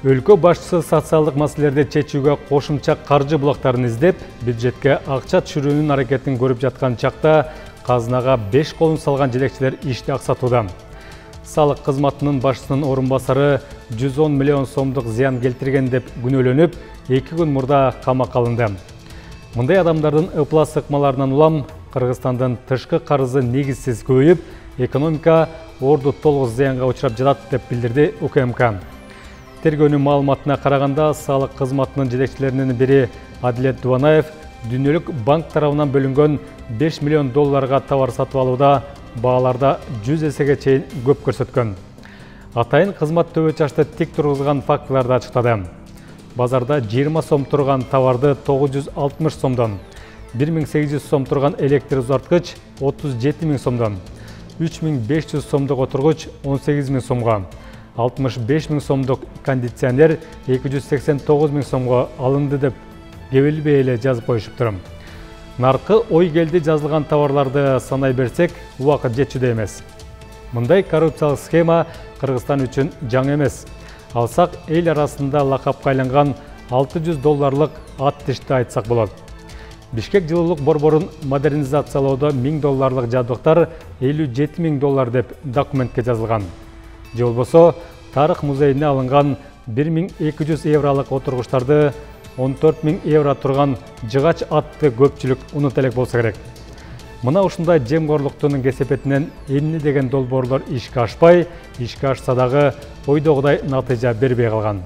Өлкө башчысы социалдык маселелерди чечүүгө кошумча каржы булактарын издеп, бюджетке акча түшүрүүнүн аракетин көрүп жаткан чакта казынага 5 колун салган жетекчилер ишти аксатууда. Салык кызматынын башчысынын орун басары 110 миллион сомдук зыян келтирген деп күнөөлөнүп, 2 күн мурда камакка алынды. Мындай адамдардын ыплас ыкмаларынан улам Кыргызстандын тышкы карызы негизсиз көбөйүп, экономика орду толук зыянга учурап жатат деп билдирди УКМК. Тергөөнүн маалыматына караганда, салык кызматынын жетекчилеринин бири Адилет Дубанаев дүйнөлүк банк тарабынан бөлүнгөн 5 миллион долларга товар сатып алууда бааларда 100 эсеге чейин көп көрсөткөн. Атайын кызмат төбө чашты тик тургузган фактыларды ачыктады. Базарда 20 сом турган товарды 960 сомдон, 1800 сом турган электр узарткыч 37 000 сомдон, 3500 сомдук отургуч 18 000 сомго, 65 000 сомдук кондиционер 289 000 сомго алынды деп кебелбей эле жазып коюшуптур. Наркы ой келди жазылган товарларды санай берсек, убакыт жетчүдөй эмес. Мындай коррупциялык схема Кыргызстан үчүн жаңы эмес. Алсак, эл арасында лакапка айланган 600 долларлык ат тишти айтсак болот. Бишкек жылуулук борборун модернизациялоодо 1000 долларлык жабдыктар 57 000 доллар деп документке жазылган. Же болбосо, тарых музейине алынган 1200 евролук отургучтарды 14 000 евро турган жыгач атты көпчүлүк унута элек болсо керек. Мына ушундай жемгорлуктун кесепетинен эмне деген долбоорлор ишке ашпай, ишке ашса дагы ойдогудай натыйжа бербей калган.